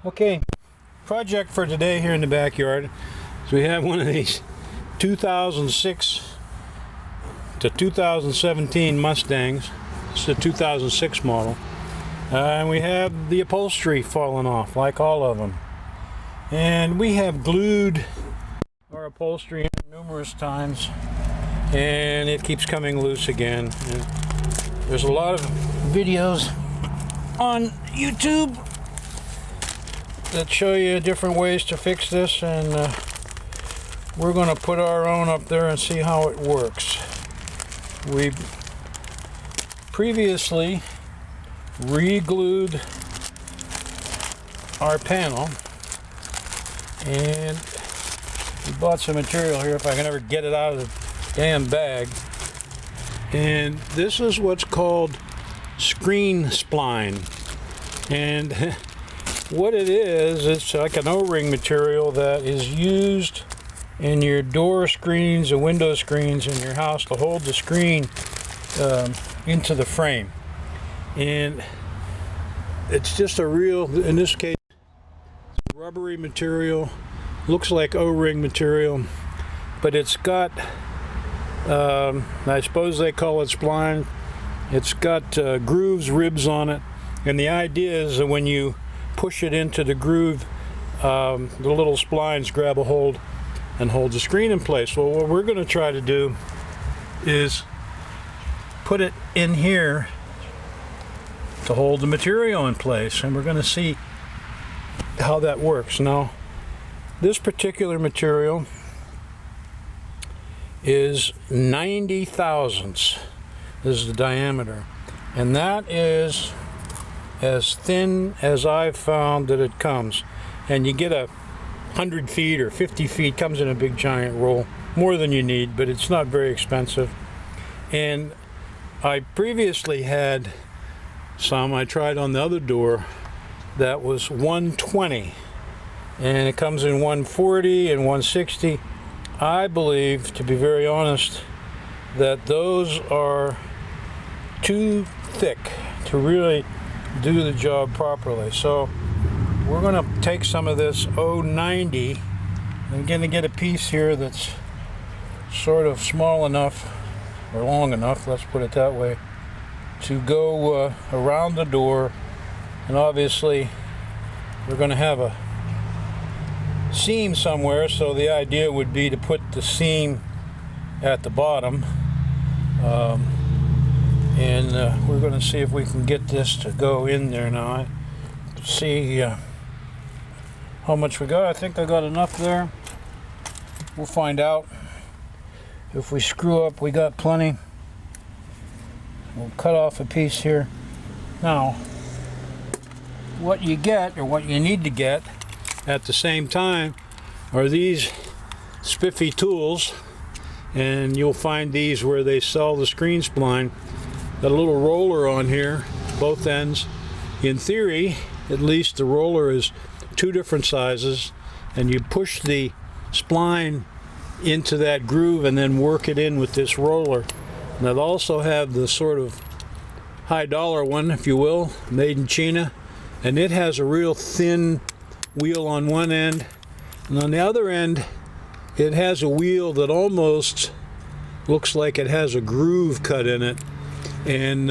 Okay, project for today here in the backyard. So we have one of these 2006 to 2017 Mustangs. It's the 2006 model. And we have the upholstery falling off, like all of them. And we have glued our upholstery in numerous times, and it keeps coming loose again. And there's a lot of videos on YouTube that show you different ways to fix this, and we're going to put our own up there and see how it works. We previously re-glued our panel, and we bought some material here, if I can ever get it out of the damn bag. And this is what's called screen spline, and what it is, it's like an O-ring material that is used in your door screens and window screens in your house to hold the screen into the frame. And it's just a real, in this case, rubbery material, looks like O-ring material, but it's got, I suppose they call it spline. It's got grooves, ribs on it, and the idea is that when you push it into the groove, the little splines grab a hold and hold the screen in place. Well, what we're going to try to do is put it in here to hold the material in place, and we're going to see how that works. Now, this particular material is 90 thousandths. This is the diameter, and that is as thin as I've found that it comes. And you get 100 feet or 50 feet, comes in a big giant roll, more than you need, but it's not very expensive. And I previously had some I tried on the other door that was 120, and it comes in 140 and 160. I believe, to be very honest, that those are too thick to really do the job properly. So we're going to take some of this 090. I'm going to get a piece here that's sort of small enough, or long enough, let's put it that way, to go around the door. And obviously we're going to have a seam somewhere, so the idea would be to put the seam at the bottom. And we're going to see if we can get this to go in there now. See how much we got. I think I got enough there. We'll find out. If we screw up, we got plenty. We'll cut off a piece here. Now, what you get, or what you need to get at the same time, are these spiffy tools. And you'll find these where they sell the screen spline. Got a little roller on here, both ends. In theory, at least, the roller is two different sizes, and you push the spline into that groove and then work it in with this roller. And I've also have the sort of high dollar one, if you will, made in China, and it has a real thin wheel on one end, and on the other end it has a wheel that almost looks like it has a groove cut in it. And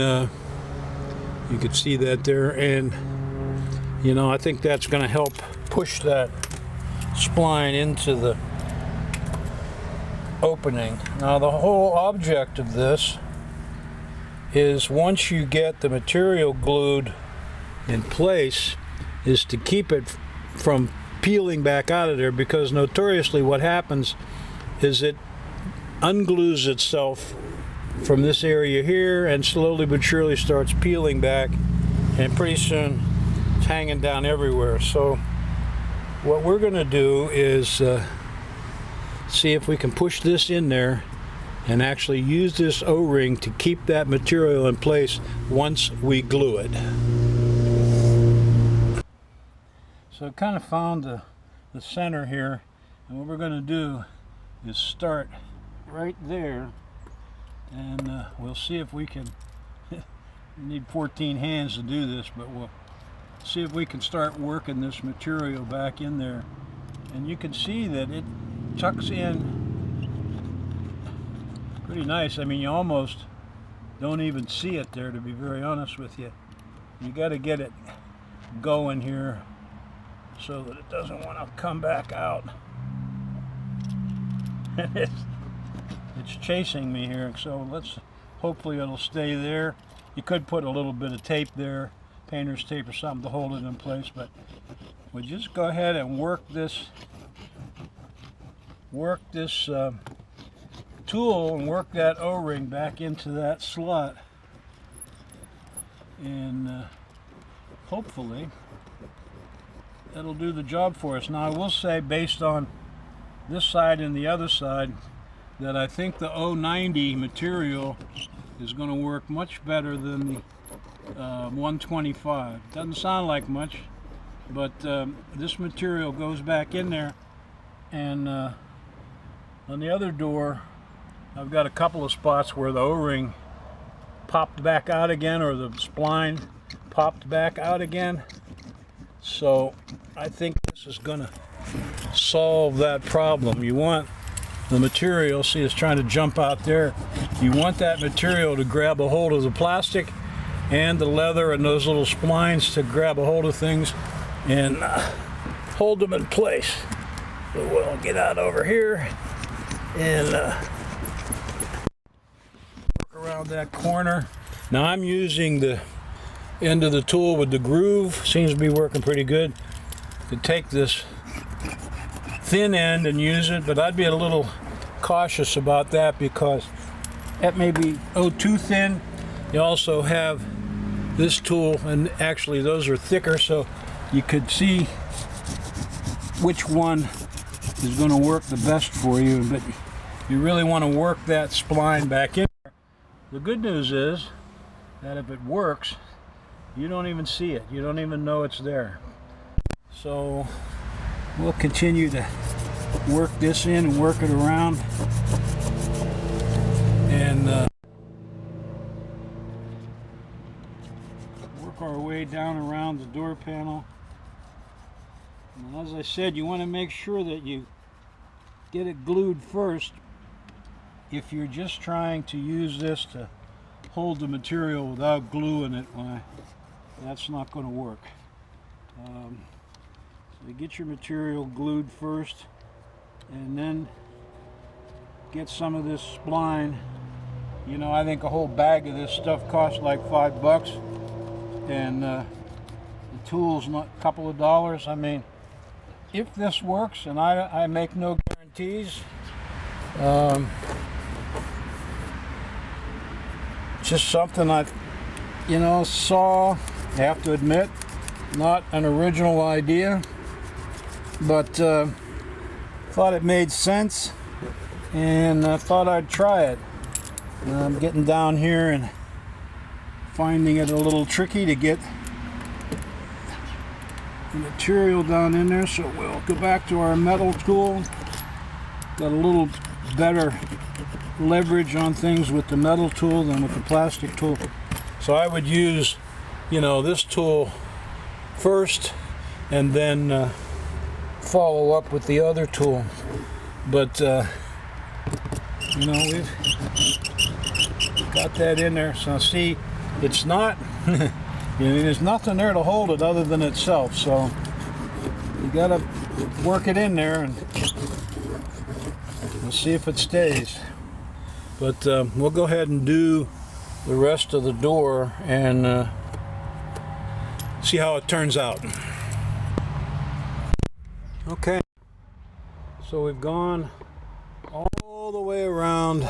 you can see that there, and you know, I think that's going to help push that spline into the opening. Now, the whole object of this is, once you get the material glued in place, is to keep it from peeling back out of there, because notoriously what happens is it unglues itself from this area here and slowly but surely starts peeling back, and pretty soon it's hanging down everywhere. So what we're going to do is see if we can push this in there and actually use this O-ring to keep that material in place once we glue it. So I kind of found the center here, and what we're going to do is start right there, and we'll see if we can. We need 14 hands to do this, but we'll see if we can start working this material back in there. And you can see that it tucks in pretty nice. I mean, you almost don't even see it there, to be very honest with you. You got to get it going here so that it doesn't want to come back out. It's chasing me here, so hopefully it'll stay there. You could put a little bit of tape there, painter's tape or something to hold it in place, but we'll just go ahead and work this tool and work that O-ring back into that slot, and hopefully that'll do the job for us. Now I will say, based on this side and the other side, that I think the 090 material is going to work much better than the 125. Doesn't sound like much, but this material goes back in there, and on the other door I've got a couple of spots where the O-ring popped back out again, or the spline popped back out again. So I think this is going to solve that problem. You want the material, see it's trying to jump out there, you want that material to grab a hold of the plastic and the leather and those little splines to grab a hold of things and hold them in place. So we'll get out over here and work around that corner. Now I'm using the end of the tool with the groove. Seems to be working pretty good. To take this thin end and use it, but I'd be a little cautious about that because that may be too thin. You also have this tool, and actually those are thicker, so you could see which one is going to work the best for you, but you really want to work that spline back in there. The good news is that if it works, you don't even see it. You don't even know it's there. So we'll continue to work this in and work it around, and work our way down around the door panel. And as I said, you want to make sure that you get it glued first. If you're just trying to use this to hold the material without glue in it, why, that's not going to work. So you get your material glued first, and then get some of this spline. You know, I think a whole bag of this stuff costs like $5, and the tool's not a couple of dollars. I mean, if this works, and I make no guarantees, just something I saw, I have to admit, not an original idea, but thought it made sense, and I thought I'd try it. I'm getting down here and finding it a little tricky to get the material down in there, so we'll go back to our metal tool. Got a little better leverage on things with the metal tool than with the plastic tool. So I would use, this tool first, and then follow up with the other tool. But we've got that in there. So see, it's not there's nothing there to hold it other than itself, so you gotta work it in there, and we'll see if it stays. But we'll go ahead and do the rest of the door and see how it turns out. Okay, so we've gone all the way around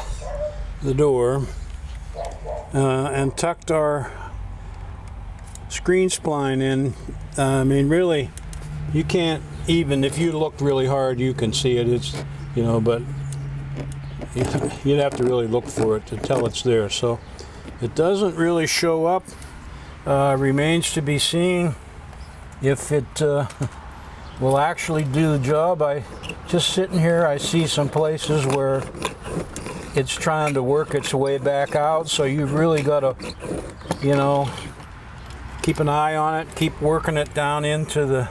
the door and tucked our screen spline in. I mean, really, you can't, even if you look really hard, you can see it. It's, but you'd have to really look for it to tell it's there. So it doesn't really show up. Remains to be seen if it will actually do the job. Just sitting here, I see some places where it's trying to work its way back out, so you've really got to keep an eye on it, keep working it down into the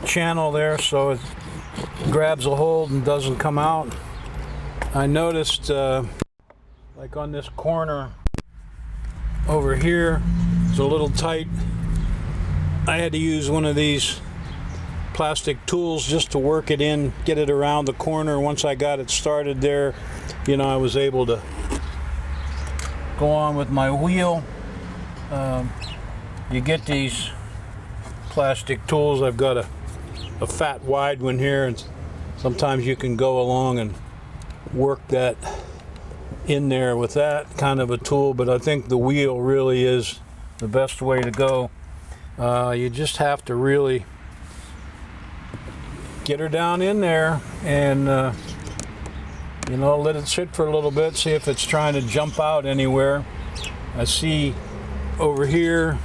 channel there so it grabs a hold and doesn't come out. I noticed like on this corner over here, it's a little tight. I had to use one of these plastic tools just to work it in, get it around the corner. Once I got it started there, you know, I was able to go on with my wheel. You get these plastic tools. I've got a fat wide one here, and sometimes you can go along and work that in there with that kind of a tool, but I think the wheel really is the best way to go. You just have to really get her down in there and you know, let it sit for a little bit, see if it's trying to jump out anywhere. I see over here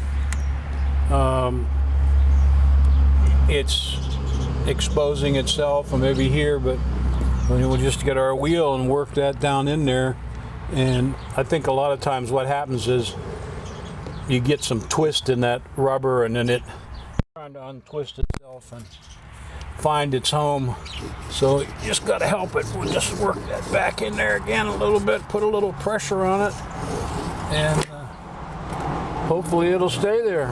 it's exposing itself, or maybe here, but we'll just get our wheel and work that down in there. And I think a lot of times what happens is you get some twist in that rubber, and then it trying to untwist itself and find its home. So you just got to help it. We'll just work that back in there again a little bit, put a little pressure on it, and hopefully it'll stay there.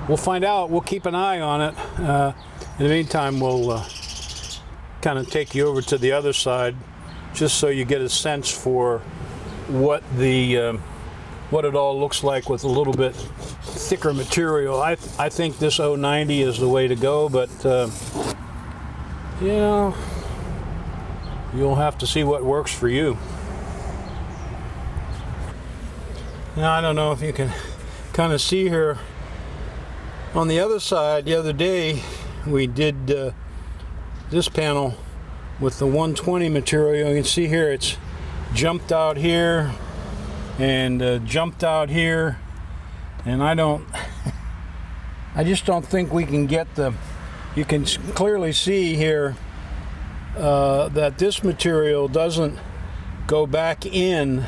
We'll find out. We'll keep an eye on it. In the meantime, we'll kind of take you over to the other side, just so you get a sense for what the what it all looks like with a little bit thicker material. I think this 090 is the way to go, but you know, you'll have to see what works for you. Now, I don't know if you can kind of see here on the other side. The other day we did this panel with the 120 material. You can see here it's jumped out here and jumped out here, and I just don't think we can get the, you can clearly see here that this material doesn't go back in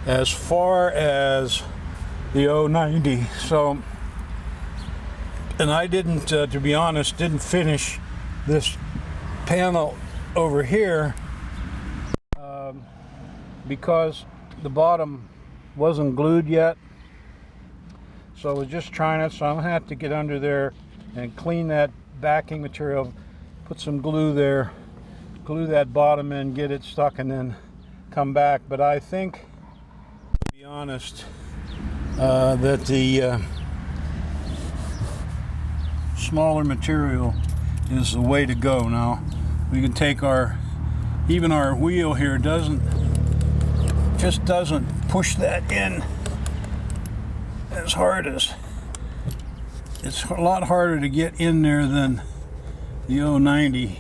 as far as the 090. So, and I didn't, to be honest, didn't finish this panel over here because the bottom wasn't glued yet. So I was just trying it, so I'm gonna have to get under there and clean that backing material, put some glue there, glue that bottom in, get it stuck, and then come back. But I think, to be honest, that the smaller material is the way to go. Now we can take our, even our wheel here just doesn't push that in as hard as, it's a lot harder to get in there than the 090.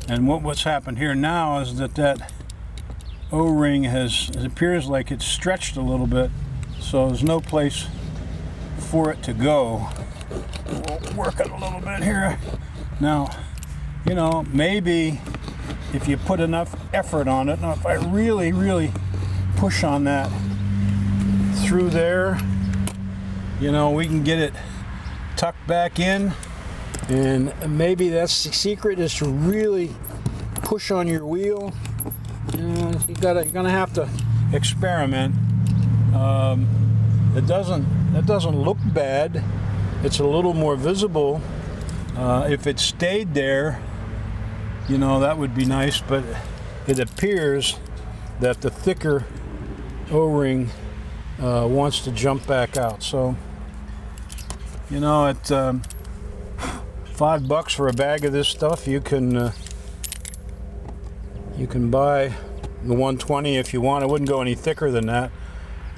And what's happened here now is that O-ring it appears like it's stretched a little bit, so there's no place for it to go. We'll work it a little bit here. Now, you know, maybe if you put enough effort on it, now if I really push on that through there, you know, we can get it tucked back in. And maybe that's the secret, is to really push on your wheel. You know, you're gonna have to experiment. It doesn't look bad. It's a little more visible. If it stayed there, you know, that would be nice, but it appears that the thicker O-ring wants to jump back out. So, you know, at $5 for a bag of this stuff, you can buy the 120 if you want. It wouldn't go any thicker than that,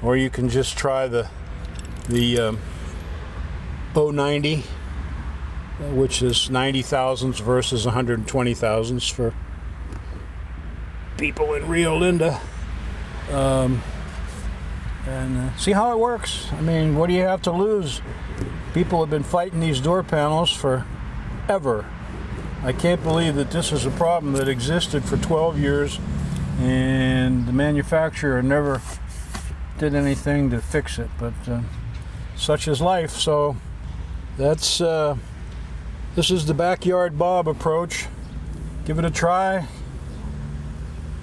or you can just try the 090, which is 90 thousandths versus 120 thousandths for people in Rio Linda, and see how it works. I mean, what do you have to lose? People have been fighting these door panels forever. I can't believe that this is a problem that existed for 12 years and the manufacturer never did anything to fix it. But such is life. So that's this is the Backyard Bob approach. Give it a try,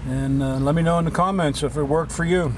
and let me know in the comments if it worked for you.